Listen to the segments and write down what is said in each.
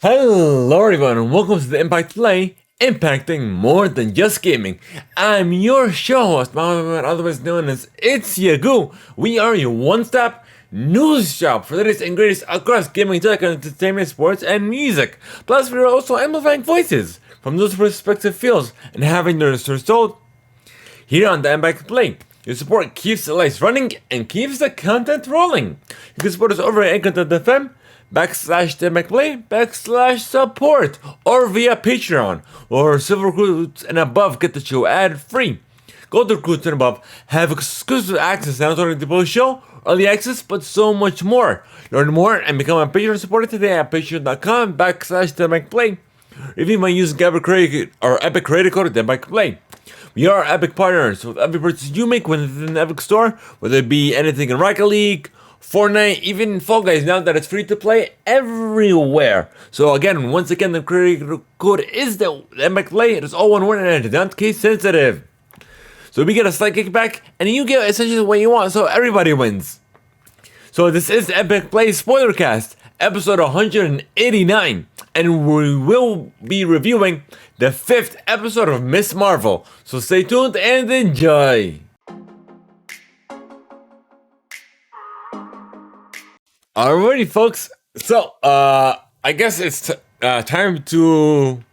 Hello everyone and welcome to the Impact Play, impacting more than just gaming. I'm your show host, Mohammed, otherwise known as It's Yagu. We are your one-stop news shop for the latest and greatest across gaming, tech, entertainment, sports, and music. Plus, we are also amplifying voices from those respective fields and having their stories told here on the Impact Play. Your support keeps the lights running and keeps the content rolling. You can support us over at Anchor.fm /TheImpactPlay/support or via Patreon or Silver Recruits and above get the show ad free. Gold Recruits and above have exclusive access to not only the full show, early access, but so much more. Learn more and become a Patreon supporter today at patreon.com/TheImpactPlay. If you might use Epic credit code TheImpactPlay. We are Epic partners, so with every purchase you make within the Epic store, whether it be anything in Rocket League, Fortnite, even Fall Guys, now that it's free to play everywhere. So again, once again, the credit code is the Epic Play. It is all one word and it is not case sensitive. So we get a slight kickback, and you get essentially what you want, so everybody wins. So this is Epic Play Spoilercast, episode 189, and we will be reviewing the 5th episode of Miss Marvel. So stay tuned and enjoy. Alrighty, folks. So, I guess it's time to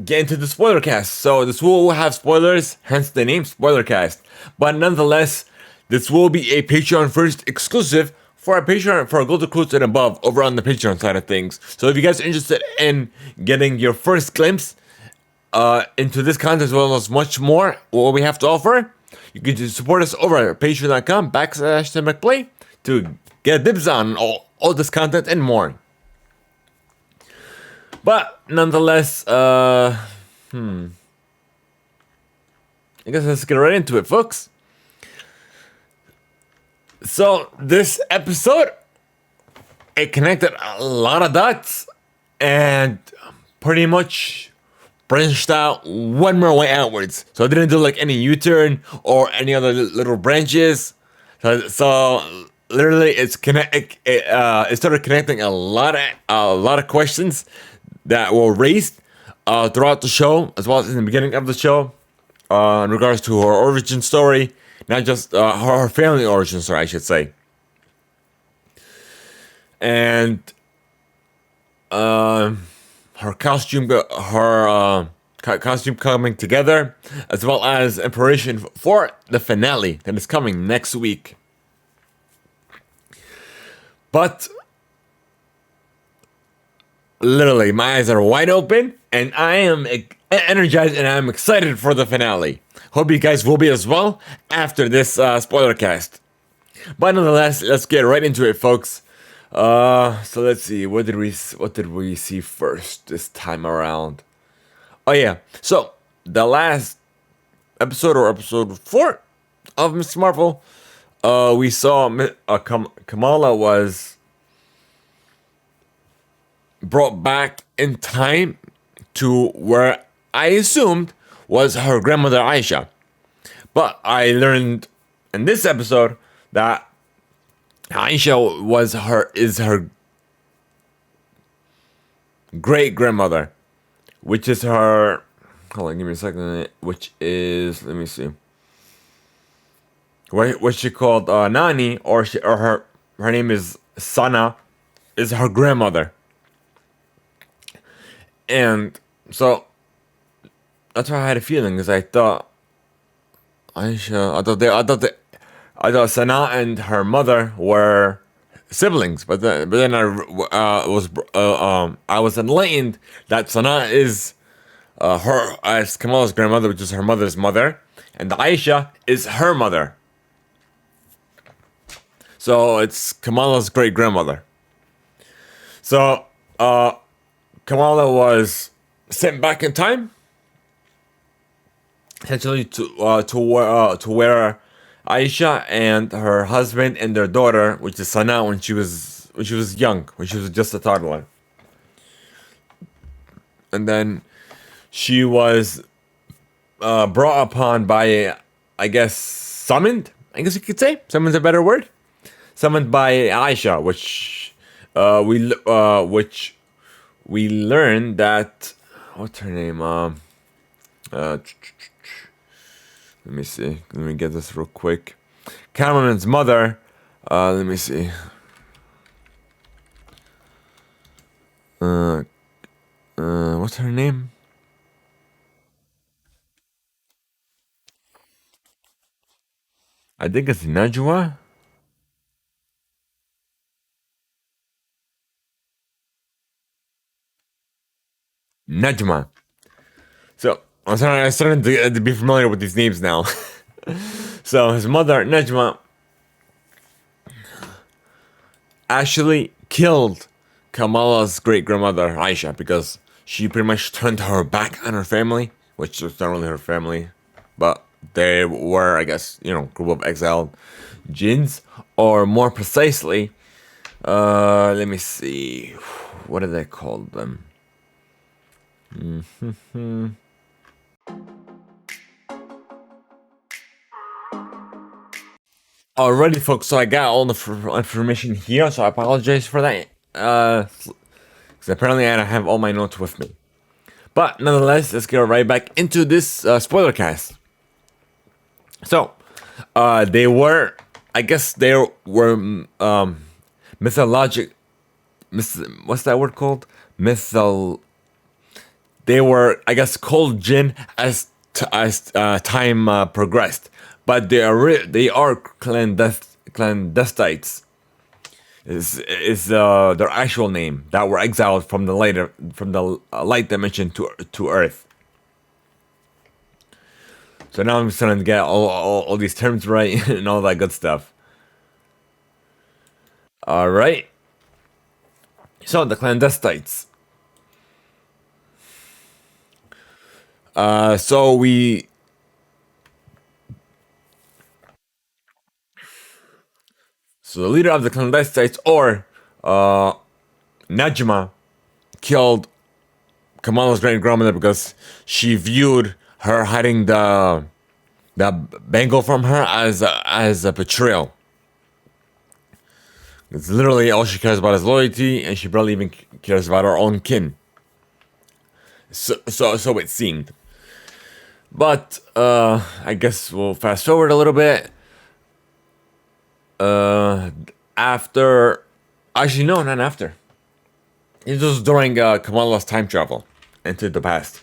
get into the spoiler cast. So, this will have spoilers, hence the name Spoilercast. But nonetheless, this will be a Patreon first exclusive for our Patreon, for our Gold Recruits and above, over on the Patreon side of things. So, if you guys are interested in getting your first glimpse into this content as well as much more, what we have to offer, you can just support us over at patreon.com/TheImpactPlay to get dibs on all this content and more. But nonetheless, I guess let's get right into it, folks. So this episode, it connected a lot of dots and pretty much branched out one more way outwards. So I didn't do like any U-turn or any other little branches. So literally, it started connecting a lot of questions that were raised throughout the show, as well as in the beginning of the show, in regards to her origin story, not just her family origin story, I should say, and her costume coming together, as well as in preparation for the finale that is coming next week. But literally, my eyes are wide open, and I am energized, and I'm excited for the finale. Hope you guys will be as well after this spoiler cast. But nonetheless, let's get right into it, folks. So let's see, what did we see first this time around? Oh yeah, so the last episode, or episode 4 of Miss Marvel, we saw Kamala was brought back in time to where I assumed was her grandmother Aisha. But I learned in this episode that Aisha is her great grandmother, which is her. Hold on, give me a second. Which is, let me see. What she called Nani, or her name is Sana, is her grandmother. And so that's why I had a feeling, because I thought Aisha, I thought Sana and her mother were siblings, but then I was enlightened that Sana is her as Kamala's grandmother, which is her mother's mother, and Aisha is her mother. So it's Kamala's great grandmother. So Kamala was sent back in time, essentially to where Aisha and her husband and their daughter, which is Sana, when she was young, when she was just a toddler, and then she was brought upon by, I guess, summoned. I guess you could say summoned's a better word. Summoned by Aisha, which which we learned that what's her name? Uh, let me see. Let me get this real quick. Cameron's mother. Let me see. What's her name? I think it's Najwa. Najma. So I'm starting to be familiar with these names now. So his mother Najma actually killed Kamala's great grandmother Aisha because she pretty much turned her back on her family, which was not really her family, but they were, I guess, group of exiled jinns, or more precisely, let me see, what did they call them? Alrighty, folks. So I got all the information here, so I apologize for that. Because apparently I don't have all my notes with me. But nonetheless, let's get right back into this spoiler cast. So, they were, I guess, they were mythologic. What's that word called? They were, I guess, called jinn as time progressed, but they are clandestines. Is their actual name that were exiled from the light dimension to Earth. So now I'm starting to get all these terms right and all that good stuff. All right. So the clandestines. So the leader of the clandestines, or Najma, killed Kamala's great grandmother because she viewed her hiding the bangle from her as a betrayal. It's literally all she cares about is loyalty, and she barely even cares about her own kin. So it seemed. But I guess we'll fast forward a little bit. After, actually no, not after. It was during Kamala's time travel into the past.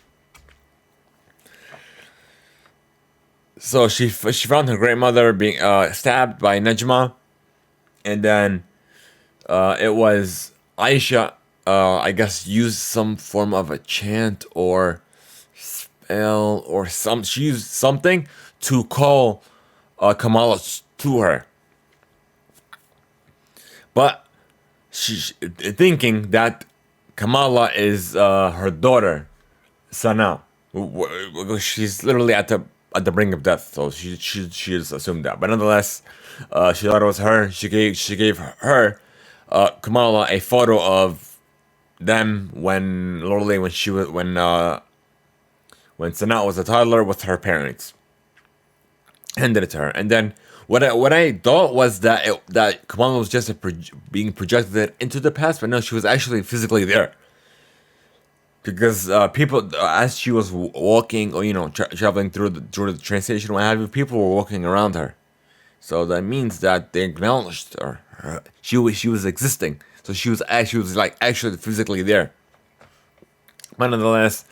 So she found her grandmother being stabbed by Najma, and then it was Aisha. I guess used some form of a chant or spell or some. She used something to call Kamala to her, but she thinking that Kamala is her daughter, Sana. She's literally at the brink of death, so she just assumed that. But nonetheless, she thought it was her. She gave her Kamala a photo of them when she was when Sana was a toddler with her parents. Handed it to her, and then what I thought was that Kamala was just being projected into the past, but no, she was actually physically there. Because people, as she was walking, or traveling through the train station, what have you, people were walking around her. So that means that they acknowledged her. She was existing. So she was like actually physically there. But nonetheless,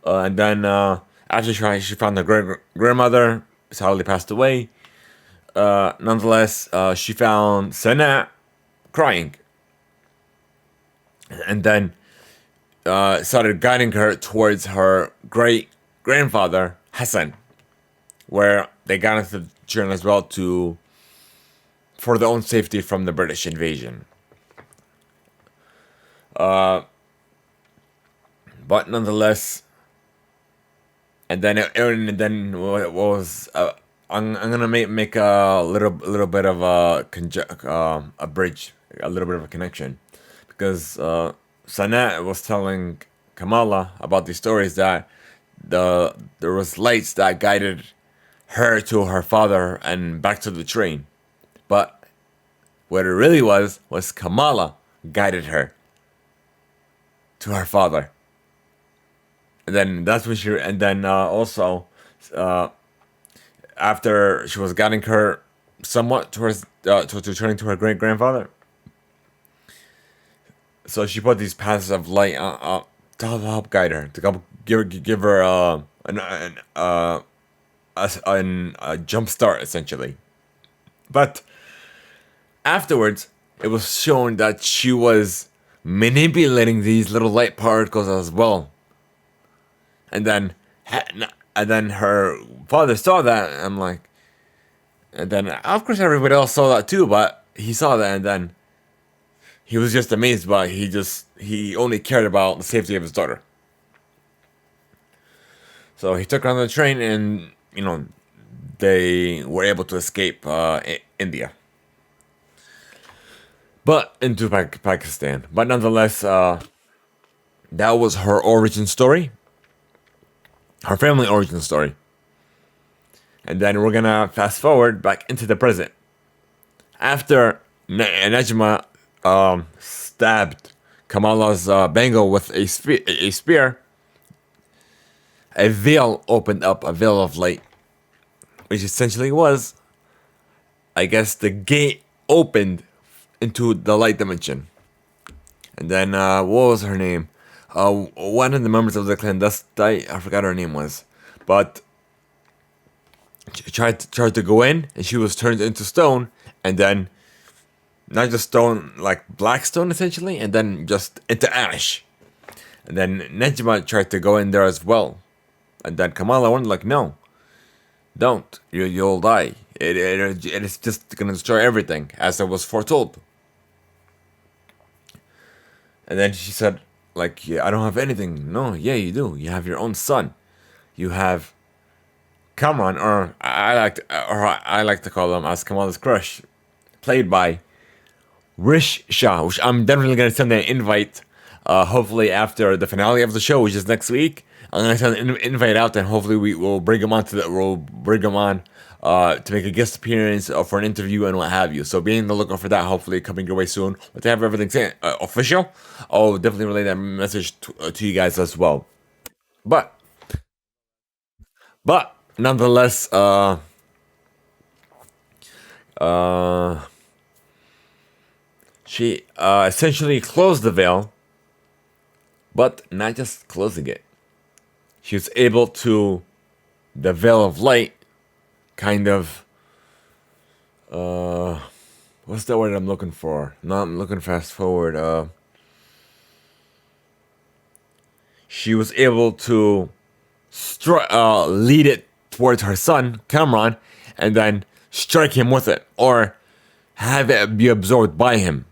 and then after she found her grandmother, sadly passed away. Nonetheless, she found Sana crying, and then started guiding her towards her great grandfather Hassan, where they got into the journey as well for their own safety from the British invasion. But nonetheless, and then what was I'm gonna make a little bit of a bridge, a little bit of a connection, because Sana was telling Kamala about these stories that there was lights that guided her to her father and back to the train, but what it really was Kamala guided her to her father. And then that's when she, and then also, uh, after she was guiding her somewhat towards to turning to her great grandfather, so she put these paths of light to help guide her, to help give her a jump start essentially. But afterwards, it was shown that she was manipulating these little light particles as well. And then, her father saw that, and I'm like, and then of course everybody else saw that too, but he saw that, and then he was just amazed, but he only cared about the safety of his daughter. So he took her on the train, and they were able to escape India, but into Pakistan. But nonetheless, that was her origin story, her family origin story. And then we're gonna fast forward back into the present. After Najma stabbed Kamala's bangle with a spear, a veil opened up, a veil of light, which essentially was, I guess, the gate opened into the light dimension. And then, what was her name? One of the members of the clandestine, I forgot her name was, but she tried to go in, and she was turned into stone, and then not just stone, like black stone essentially, and then just into ash. And then Nejma tried to go in there as well, and then Kamala went like, no, don't, you'll die. It is just gonna destroy everything, as I was foretold. And then she said, like, yeah, I don't have anything. No, yeah, you do. You have your own son. You have Kamran, or I like to call him as Kamala's crush, played by Rish Shah, which I'm definitely gonna send an invite. Hopefully after the finale of the show, which is next week, I'm gonna send an invite out, and hopefully we will bring him on to make a guest appearance or for an interview and what have you. So be on the lookout for that. Hopefully coming your way soon. But to have everything official, I'll definitely relay that message to you guys as well. But nonetheless, she essentially closed the veil, but not just closing it. She was able to, the veil of light, kind of, what's the word I'm looking for? No, I'm looking fast forward. She was able to lead it towards her son, Cameron, and then strike him with it, or have it be absorbed by him.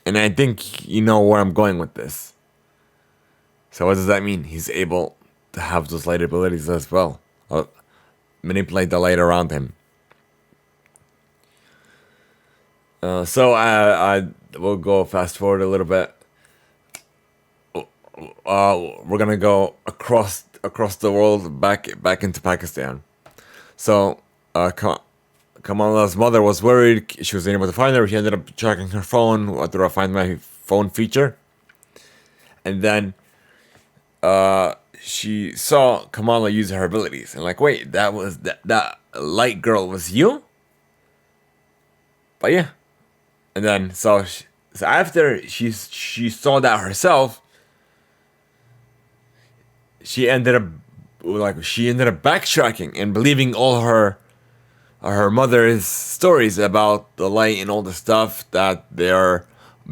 And I think you know where I'm going with this. So what does that mean? He's able to have those light abilities as well. Manipulate the light around him. So I will go fast forward a little bit. We're gonna go across the world back into Pakistan. So Kamala's mother was worried. She was unable to find her. She ended up checking her phone through a Find My Phone feature, and then she saw Kamala use her abilities, and like, wait, that light girl was you? But yeah, and then so after she saw that herself, she ended up backtracking and believing all her mother's stories about the light and all the stuff, that there are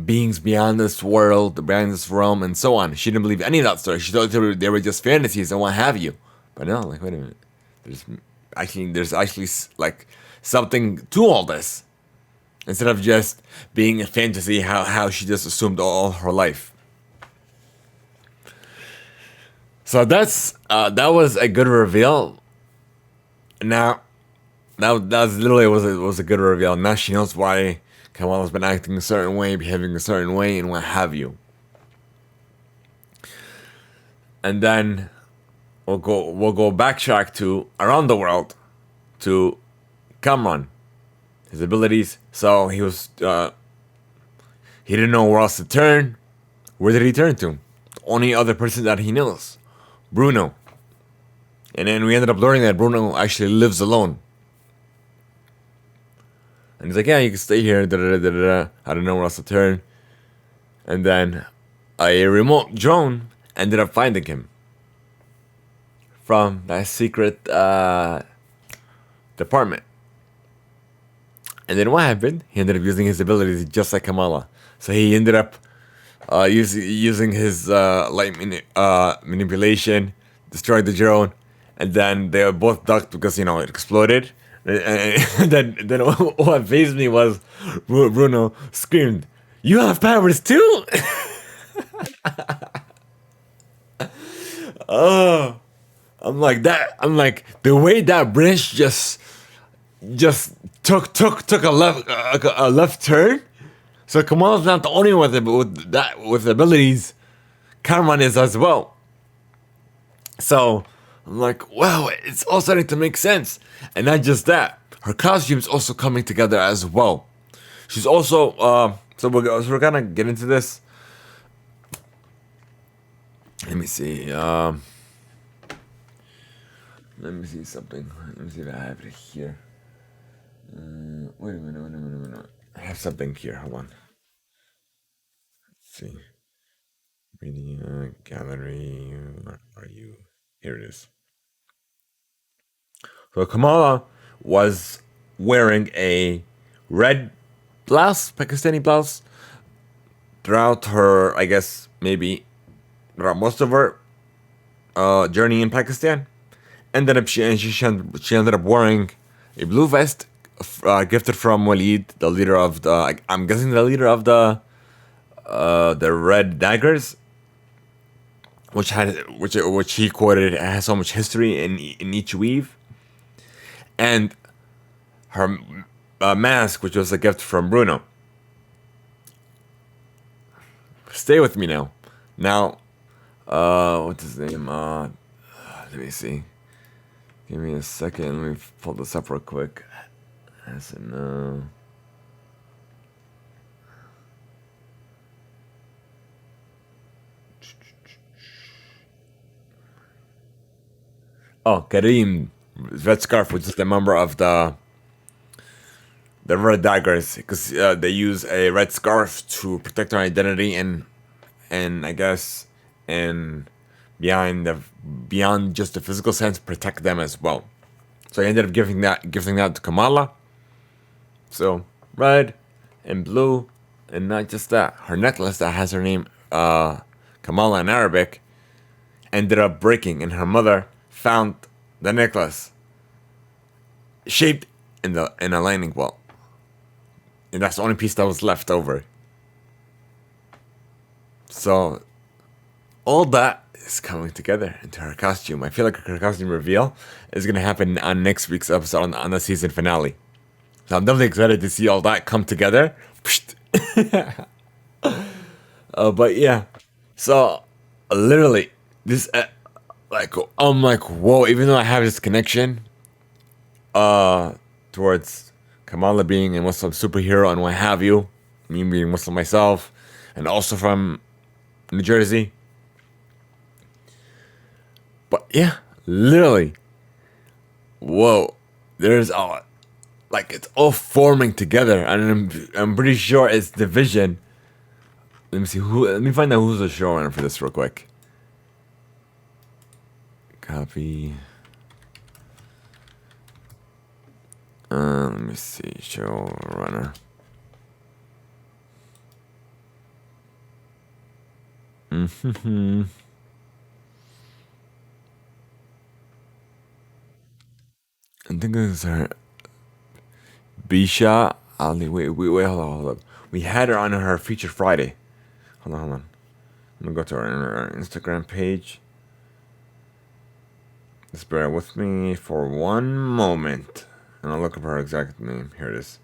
beings beyond this world, beyond this realm, and so on. She didn't believe any of that story. She thought they were just fantasies and what have you. But no, like, wait a minute. There's actually like something to all this, instead of just being a fantasy. How she just assumed all her life. So that was a good reveal. Now, that literally was a good reveal. Now she knows why Kamala's been acting a certain way, behaving a certain way, and what have you. And then we'll go backtrack to around the world to Kamran, his abilities. So he was He didn't know where else to turn. Where did he turn to? The only other person that he knows, Bruno. And then we ended up learning that Bruno actually lives alone. And he's like, yeah, you can stay here. Da, da, da, da, da. I don't know where else to turn. And then a remote drone ended up finding him from that secret department. And then what happened? He ended up using his abilities just like Kamala. So he ended up using his light manipulation, destroyed the drone, and then they were both ducked because it exploded. And then what fazed me was Bruno screamed, "You have powers too!" Oh, I'm like that. I'm like the way that branch just took a left turn. So Kamal's not the only one with abilities. Cameron is as well. So I'm like, wow, it's all starting to make sense. And not just that, her costume's also coming together as well. She's also we're gonna get into this. Let me see. Let me see something. Let me see if I have it here. Wait a minute. I have something here. Hold on. Let's see. Media gallery. Where are you? Here it is. So Kamala was wearing a red blouse, Pakistani blouse, throughout her, I guess, maybe throughout most of her journey in Pakistan. She ended up wearing a blue vest gifted from Walid, the leader of the, I'm guessing the leader of the Red Daggers, which he quoted has so much history in each weave, and her mask, which was a gift from Bruno. Stay with me now. Now, what's his name? Let me see. Give me a second. Let me pull this up real quick. As in, oh, Kareem, Red Scarf, which is the member of the Red Daggers, because they use a red scarf to protect their identity and I guess and beyond just the physical sense, protect them as well. So I ended up giving that to Kamala. So red and blue, and not just that, her necklace that has her name Kamala in Arabic ended up breaking, and her mother found the necklace shaped in a lightning bolt, and that's the only piece that was left over. So all that is coming together into her costume. I feel like her costume reveal is gonna happen on next week's episode on the season finale. So I'm definitely excited to see all that come together. But yeah, so literally this I'm like, whoa. Even though I have this connection towards Kamala being a Muslim superhero and what have you, me being Muslim myself, and also from New Jersey. But yeah, literally, whoa. There's all like it's all forming together, and I'm pretty sure it's the vision. Let me see who. Let me find out who's the showrunner for this real quick. Copy. Let me see, showrunner. Mm-hmm. I think this is her. Bisha Ali. Wait, hold up. We had her on her featured Friday. Hold on. I'm gonna go to her Instagram page. Just bear with me for one moment, and I'll look up her exact name. Here it is.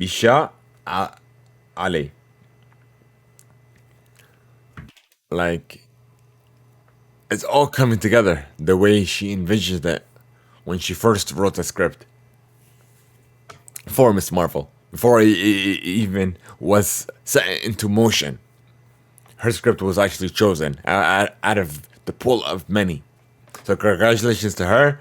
Bisha Ali. Like, it's all coming together the way she envisions it when she first wrote the script for Miss Marvel, before it even was set into motion. Her script was actually chosen out of the pool of many. So congratulations to her.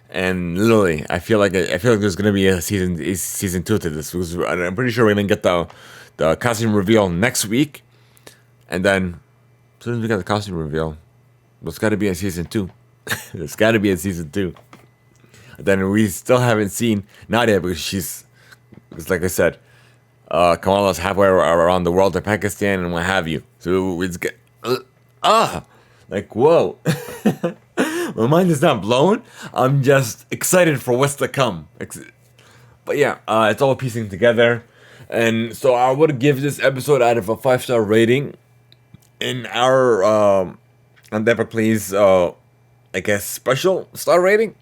And literally, I feel like there's gonna be a season 2 to this. Because I'm pretty sure we're gonna get the costume reveal next week, and then as soon as we get the costume reveal, there's got to be a season 2. There's got to be a season 2. And then we still haven't seen Nadia because like I said, Kamala's halfway around the world to Pakistan and what have you. So it's like whoa. My mind is not blown. I'm just excited for what's to come. But yeah, it's all piecing together. And so I would give this episode out of a 5-star rating. In our on THEIMPACTPLAY's I guess special star rating.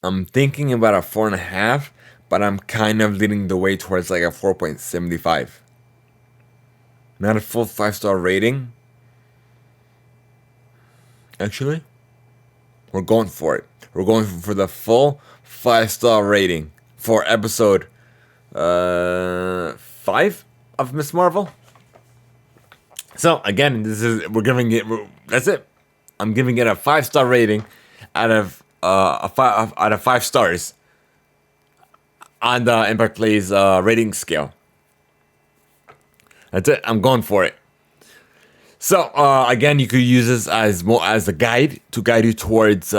I'm thinking about a 4.5, but I'm kind of leaning the way towards like a 4.75. Not a full 5-star rating. Actually, we're going for it. We're going for the full 5-star rating for episode 5 of Miss Marvel. So again, that's it. I'm giving it a 5-star rating out of 5 stars on the THEIMPACTPLAY's rating scale. That's it. I'm going for it. So again, you could use this as a guide to guide you towards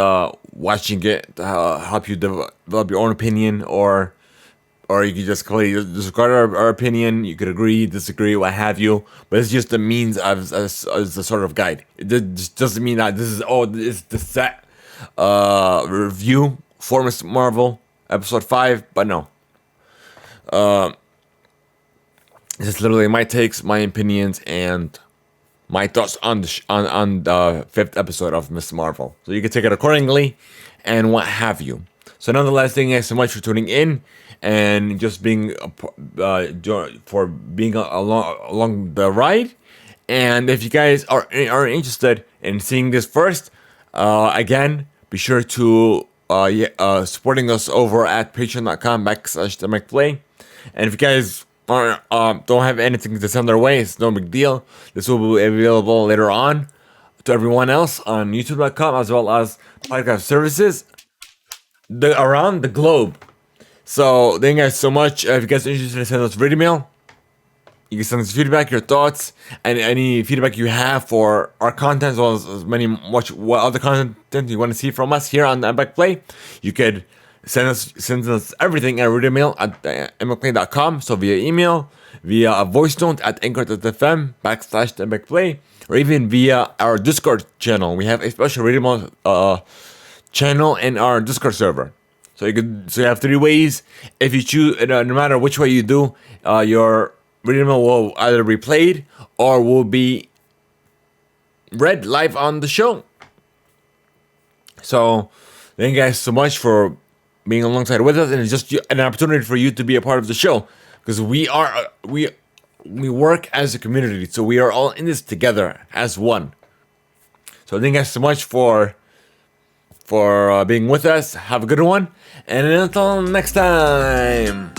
watching it, to help you develop your own opinion, or you could just completely disregard our opinion. You could agree, disagree, what have you. But it's just a means as a sort of guide. It just doesn't mean that this is the set review for Miss Marvel episode 5. But no, it's literally my takes, my opinions, and my thoughts on the 5th episode of Miss Marvel. So you can take it accordingly and what have you. So nonetheless, thank you guys so much for tuning in and just being along the ride. And if you guys are interested in seeing this first, again, be sure to supporting us over at patreon.com/THEIMPACTPLAY. And if you guys don't have anything to send their way, it's no big deal. This will be available later on to everyone else on youtube.com, as well as podcast services around the globe. So thank you guys so much. If you guys are interested in sending us video mail, you can send us feedback, your thoughts, and any feedback you have for our content, as well as what other content you want to see from us here on THEIMPACTPLAY. You could send us everything at radiomail at THEIMPACTPLAY.com. So via email, via a voice note at anchor.fm/THEIMPACTPLAY, or even via our Discord channel. We have a special radio mail channel in our Discord server. So you have 3 ways. If you choose, no matter which way you do, your radio mail will either be played or will be read live on the show. So thank you guys so much for being alongside with us, and it's just an opportunity for you to be a part of the show, because we work as a community, so we are all in this together as one. So thank you guys so much for being with us. Have a good one, and until next time.